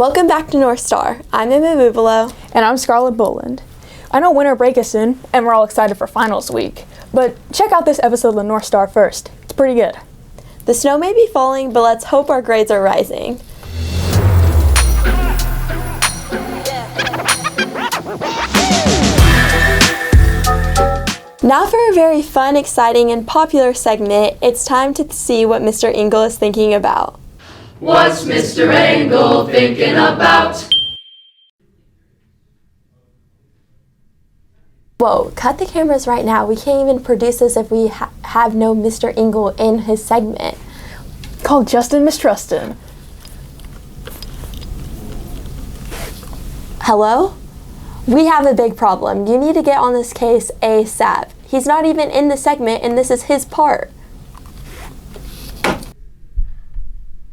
Welcome back to North Star. I'm Emma Buvalo. And I'm Scarlett Boland. I know winter break is soon, and we're all excited for finals week. But check out this episode of the North Star first. It's pretty good. The snow may be falling, but let's hope our grades are rising. Now for a very fun, exciting, and popular segment, it's time to see what Mr. Engel is thinking about. What's Mr. Engel thinking about? Whoa, cut the cameras right now. We can't even produce this if we have no Mr. Engel in his segment. Called Justin Mistrustin. Hello? We have a big problem. You need to get on this case ASAP. He's not even in the segment, and this is his part.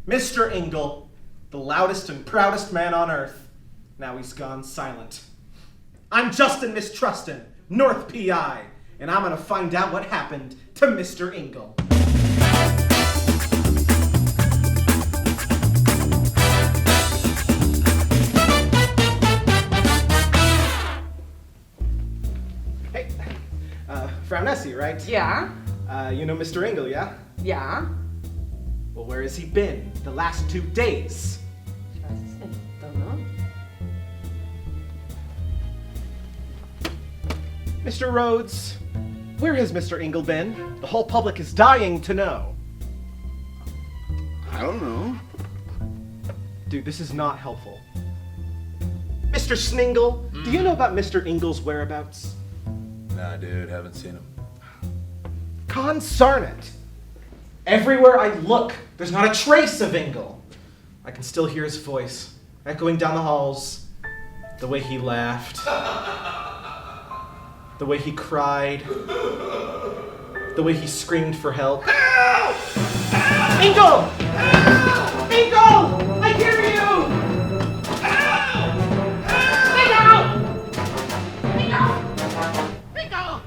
Mr. Engel, the loudest and proudest man on earth. Now he's gone silent. I'm Justin Mistrustin, North PI, and I'm gonna find out what happened to Mr. Engel. Hey, Frau Nessie, right? Yeah? You know Mr. Engel, yeah? Yeah? Well, where has he been the last 2 days? I don't know. Mr. Rhodes, where has Mr. Engel been? The whole public is dying to know. I don't know. Dude, this is not helpful. Mr. Sningle, do you know about Mr. Engel's whereabouts? Nah, dude, haven't seen him. Consarn it! Everywhere I look, there's not a trace of Engel. I can still hear his voice, echoing down the halls. The way he laughed. The way he cried. The way he screamed for help. Help! Help! Engel! Help! Engel! I hear you! Help! Help! Engel! Engel!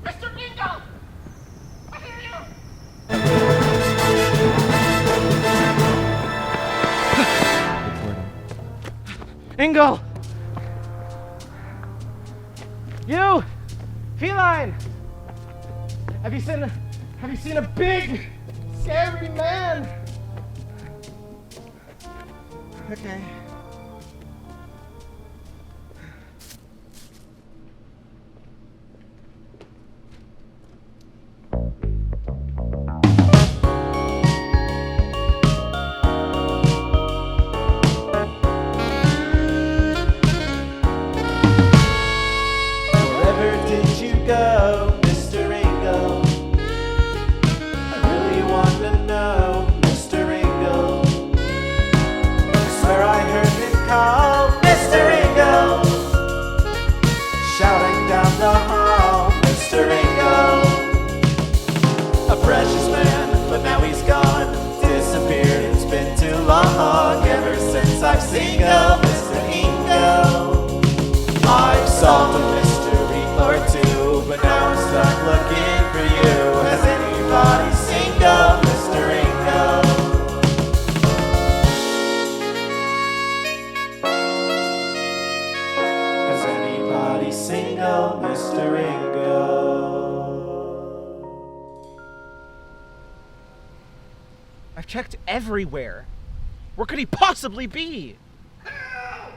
Mr. Engel! I hear you! Engel! You! Feline! Have you seen a big, scary man? Okay. I've checked everywhere. Where could he possibly be? Help!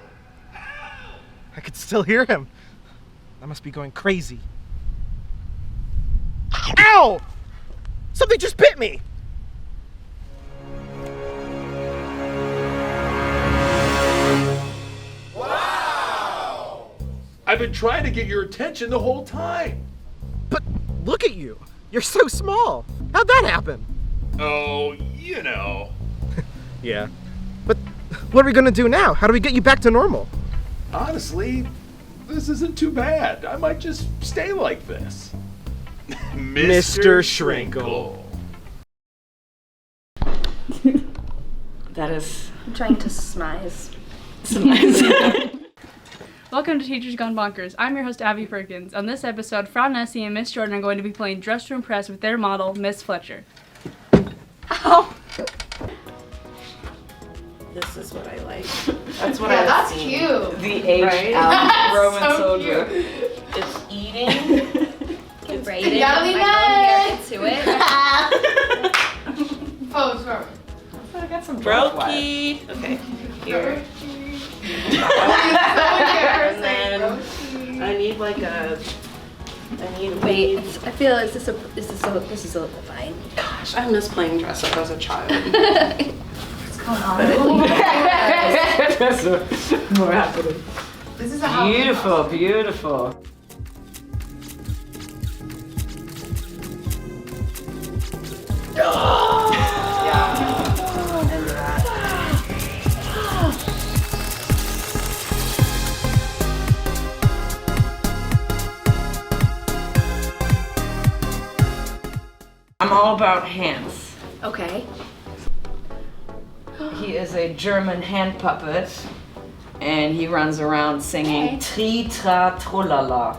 Help! I could still hear him. I must be going crazy. Ow! Something just bit me! Wow! I've been trying to get your attention the whole time. But look at you. You're so small. How'd that happen? Oh, you know. Yeah. But what are we gonna do now? How do we get you back to normal? Honestly, this isn't too bad. I might just stay like this. Mr. Shrinkle. That is... I'm trying to smize. Welcome to Teachers Gone Bonkers. I'm your host, Abby Perkins. On this episode, Frau Nessie and Miss Jordan are going to be playing Dress to Impress with their model, Miss Fletcher. Ow! This This is what I like. That's what I that's see. cute. The aged out Roman So soldier. cute. It's eating. Can braid it. Yummy My into it. Pose, Roman. I got some Brokey. Okay, here. And then I need like a. I need a Wait, I feel this is a fine. Gosh, I miss playing dress up as a child. What's going on? More happening. This is a Halloween Beautiful, beautiful. And that. I'm all about hands. Okay. He is a German hand puppet, and he runs around singing Okay. Tri tra trolala.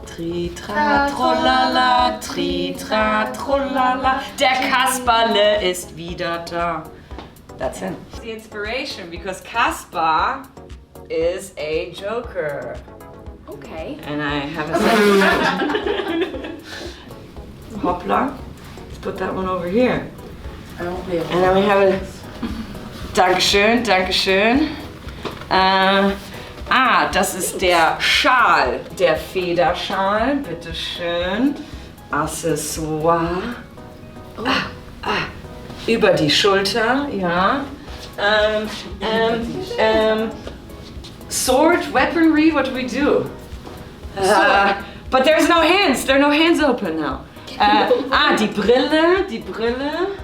Tri tra trolala, tri tra trolala. Der Kasperle ist wieder da. That's him. It's the inspiration because Kaspar is a joker, Okay. and I have a second. Hoppla. Let's put that one over here. I don't play And then we have a Dankeschön, Dankeschön. Das ist der Schal, der Federschal, bitteschön. Accessoire. Über die Schulter, ja. Sword, weaponry, what do we do? But there's no hands, there are no hands open now. Die Brille, die Brille.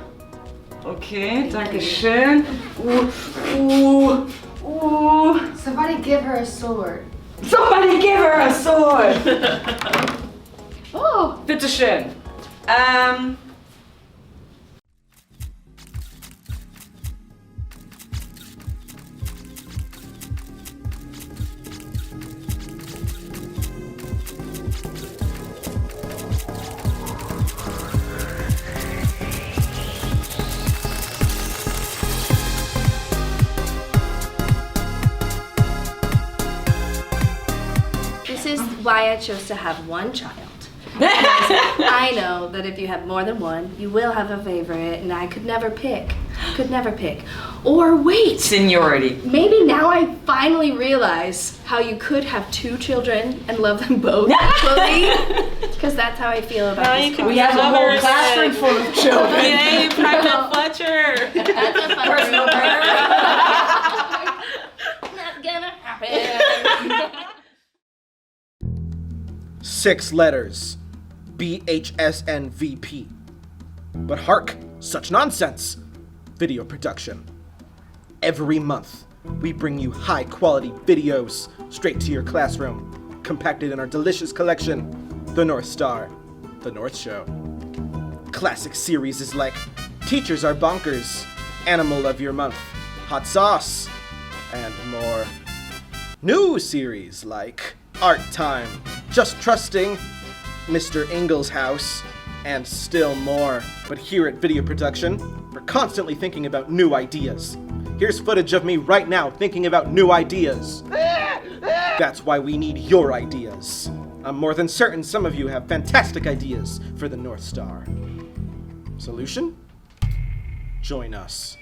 Okay, danke schön. Somebody give her a sword. Somebody give her a sword. Oh. Bitte schön. This is why I chose to have one child. I know that if you have more than one, you will have a favorite, and I could never pick. Or wait, Seniority. maybe now I finally realize how you could have two children and love them both equally. Because that's how I feel about this. We have a whole classroom full of children. Yay, Private Fletcher! That's a fun Personal Not gonna happen. 6 letters. BHSN VP. But hark, such nonsense. Video production. Every month, we bring you high-quality videos straight to your classroom, compacted in our delicious collection, The North Star, The North Show. Classic series like Teachers Are Bonkers, Animal of Your Month, Hot Sauce, and more. New series like Art Time, Just Trusting, Mr. Ingle's House, and still more. But here at Video Production, we're constantly thinking about new ideas. Here's footage of me right now thinking about new ideas. That's why we need your ideas. I'm more than certain some of you have fantastic ideas for the North Star. Solution? Join us.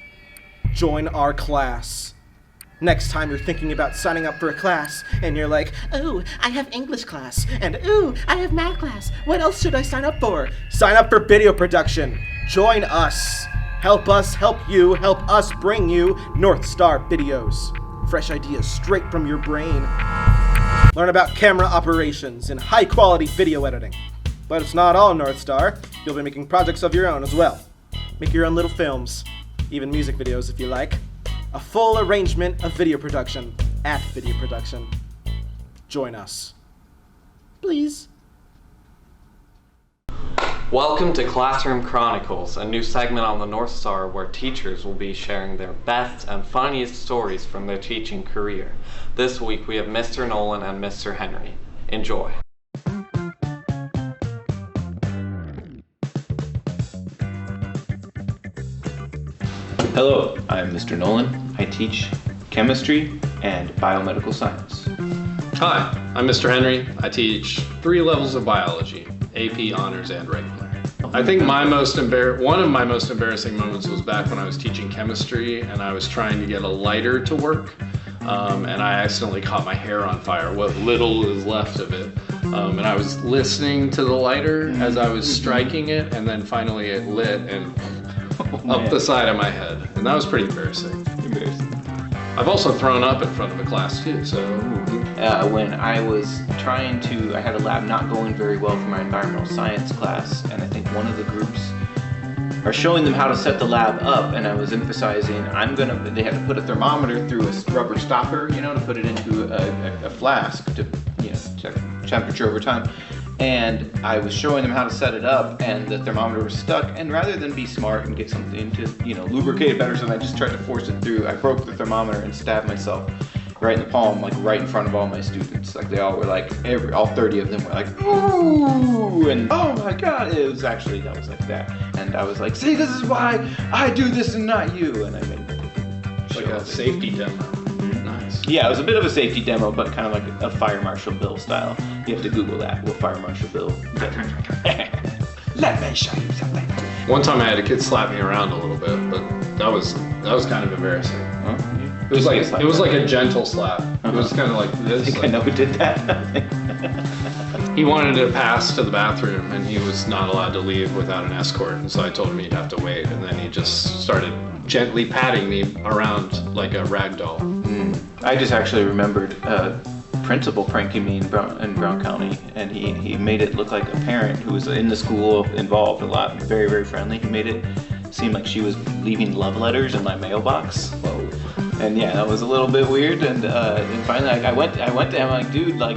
Join our class. Next time you're thinking about signing up for a class and you're like, ooh, I have English class, and ooh, I have math class. What else should I sign up for? Sign up for video production. Join us. Help us help you, help us bring you North Star videos. Fresh ideas straight from your brain. Learn about camera operations and high quality video editing. But it's not all North Star. You'll be making projects of your own as well. Make your own little films, even music videos if you like. A full arrangement of video production at Video Production. Join us. Please. Welcome to Classroom Chronicles, a new segment on the North Star where teachers will be sharing their best and funniest stories from their teaching career. This week we have Mr. Nolan and Mr. Henry. Enjoy. Hello, I'm Mr. Nolan. I teach chemistry and biomedical science. Hi, I'm Mr. Henry. I teach 3 levels of biology, AP, honors, and regular. I think one of my most embarrassing moments was back when I was teaching chemistry and I was trying to get a lighter to work, and I accidentally caught my hair on fire, what little is left of it. And I was listening to the lighter as I was striking it, and then finally it lit and up the side of my head, and that was pretty embarrassing. I've also thrown up in front of a class too, so. When I was I had a lab not going very well for my environmental science class, and I think one of the groups are showing them how to set the lab up, and I was emphasizing they had to put a thermometer through a rubber stopper, to put it into a flask to, check temperature over time. And I was showing them how to set it up, and the thermometer was stuck, and rather than be smart and get something to, lubricate it better, so I just tried to force it through. I broke the thermometer and stabbed myself right in the palm, like right in front of all my students. Like they all were like, all 30 of them were like, ooh, and oh my God, that was like that. And I was like, see, this is why I do this and not you. And I made like a safety demo. Nice. Yeah, it was a bit of a safety demo, but kind of like a Fire Marshal Bill style. You have to Google that, what Fire Marshal Bill. Let me show you something. One time I had a kid slap me around a little bit, but that was kind of embarrassing. Huh? It was like a gentle slap. It was kind of like this. I think I know who did that. He wanted to pass to the bathroom, and he was not allowed to leave without an escort, and so I told him he'd have to wait, and then he just started gently patting me around like a rag doll. I just actually remembered a principal pranking me in Brown County, and he made it look like a parent who was in the school involved a lot, very, very friendly. He made it seem like she was leaving love letters in my mailbox. Whoa. And yeah, that was a little bit weird. And finally, I went to him like, dude, like,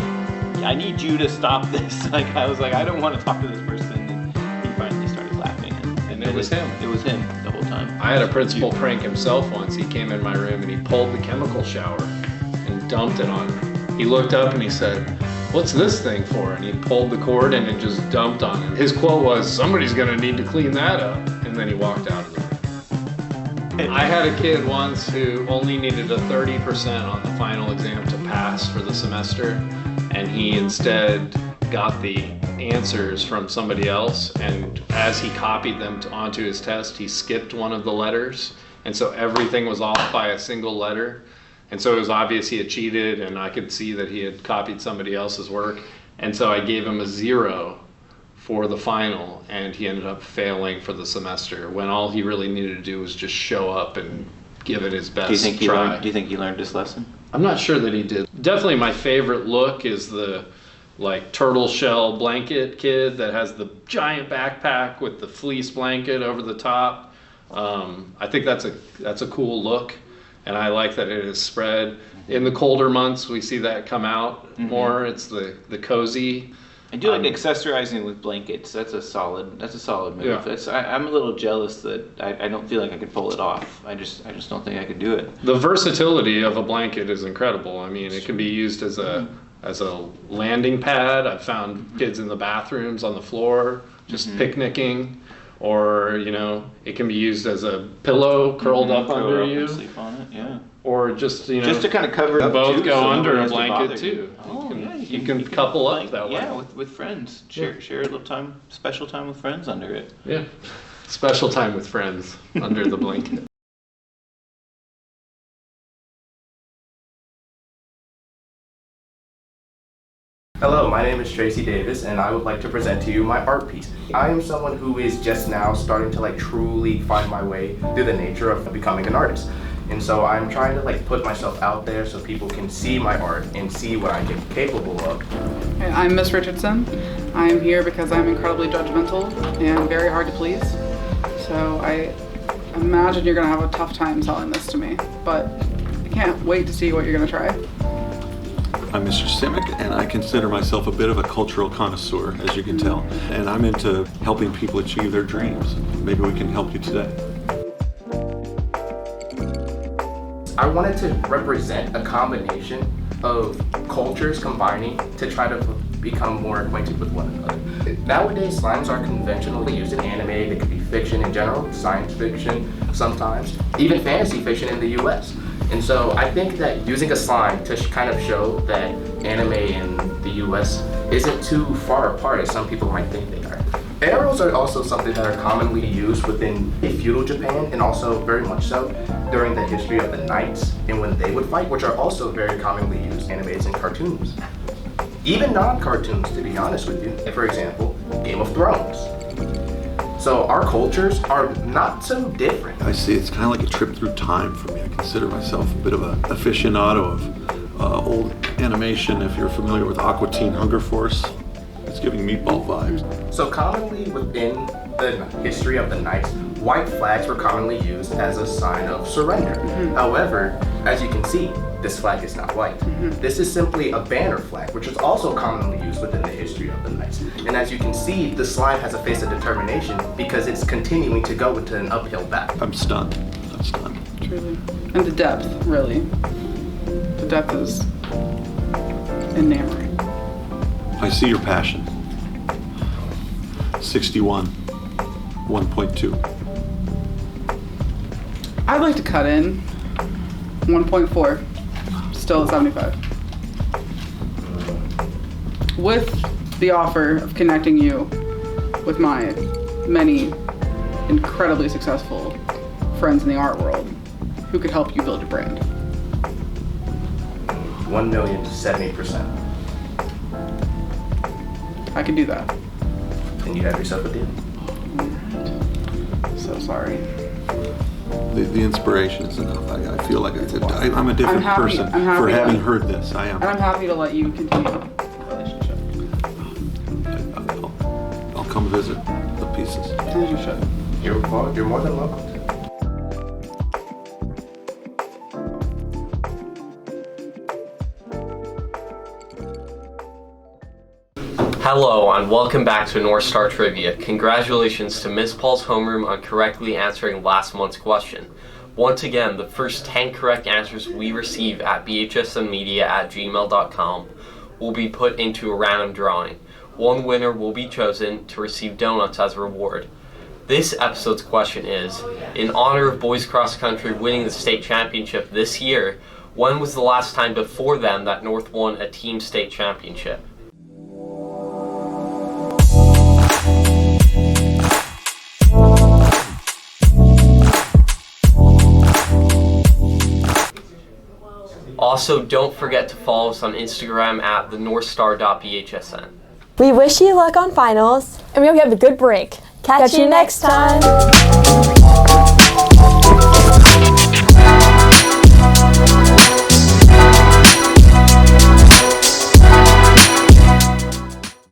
I need you to stop this. Like, I was like, I don't want to talk to this person. And he finally started laughing. And it was him. It was him the whole time. I had a principal prank himself once. He came in my room and he pulled the chemical shower and dumped it on me. He looked up and he said, "What's this thing for?" And he pulled the cord and it just dumped on him. His quote was, "Somebody's gonna need to clean that up." And then he walked out of the room. I had a kid once who only needed a 30% on the final exam to pass for the semester, and he instead got the answers from somebody else, and as he copied them onto his test, he skipped one of the letters, and so everything was off by a single letter, and so it was obvious he had cheated, and I could see that he had copied somebody else's work, and so I gave him a 0 for the final, and he ended up failing for the semester when all he really needed to do was just show up and give it his best Do you think try. he learned his lesson? I'm not sure that he did. Definitely my favorite look is the turtle shell blanket kid that has the giant backpack with the fleece blanket over the top. I think that's a cool look, and I like that it is spread. In the colder months, we see that come out more. It's the cozy. I do like accessorizing with blankets. That's a solid move. Yeah. I'm a little jealous that I don't feel like I could pull it off. I just don't think I could do it. The versatility of a blanket is incredible. I mean, it can be used as a landing pad. I've found kids in the bathrooms on the floor just picnicking, or it can be used as a pillow curled up under you. Sleep on it, yeah. Or just just to kind of cover it up. Both too, go so under a nobody has to blanket bother too. You can couple up that way. Yeah, with friends. Share a little time, special time with friends under it. Yeah, special time with friends under the blanket. Hello, my name is Tracy Davis, and I would like to present to you my art piece. I am someone who is just now starting to truly find my way through the nature of becoming an artist. And so I'm trying to put myself out there so people can see my art and see what I'm capable of. I'm Miss Richardson. I'm here because I'm incredibly judgmental and very hard to please. So I imagine you're gonna have a tough time selling this to me, but I can't wait to see what you're gonna try. I'm Mr. Simic, and I consider myself a bit of a cultural connoisseur, as you can tell. And I'm into helping people achieve their dreams. Maybe we can help you today. I wanted to represent a combination of cultures combining to try to become more acquainted with one another. Nowadays, slimes are conventionally used in anime. They could be fiction in general, science fiction sometimes, even fantasy fiction in the US. And so I think that using a slime to kind of show that anime in the US isn't too far apart as some people might think they are. Arrows are also something that are commonly used within feudal Japan, and also very much so during the history of the knights and when they would fight, which are also very commonly used in animes and cartoons. Even non-cartoons, to be honest with you. For example, Game of Thrones. So our cultures are not so different. I see, it's kind of like a trip through time for me. I consider myself a bit of an aficionado of old animation. If you're familiar with Aqua Teen Hunger Force, it's giving meatball vibes. So commonly within the history of the Knights, white flags were commonly used as a sign of surrender. However, as you can see, this flag is not white. This is simply a banner flag, which is also commonly used within the history of the Knights. And as you can see, the slime has a face of determination because it's continuing to go into an uphill battle. I'm stunned. I'm stunned. Truly. And the depth, really. The depth is enamoring. I see your passion. 61, 1.2. I'd like to cut in 1.4, still at 75. With the offer of connecting you with my many incredibly successful friends in the art world who could help you build your brand. 1 million to 70%. I can do that. And you have yourself a deal. So sorry. The inspiration is enough. I feel like I'm a different person for having heard this. I am. And I'm happy to let you continue the relationship. I'll come visit the pieces. As you should. You're more than welcome. Hello and welcome back to North Star Trivia. Congratulations to Miss Paul's homeroom on correctly answering last month's question. Once again, the first 10 correct answers we receive at bhsnmedia@gmail.com will be put into a random drawing. One winner will be chosen to receive donuts as a reward. This episode's question is, in honor of boys cross country winning the state championship this year, when was the last time before then that North won a team state championship? Also, don't forget to follow us on Instagram at thenorthstar.bhsn. We wish you luck on finals. And we hope you have a good break. Catch you next time.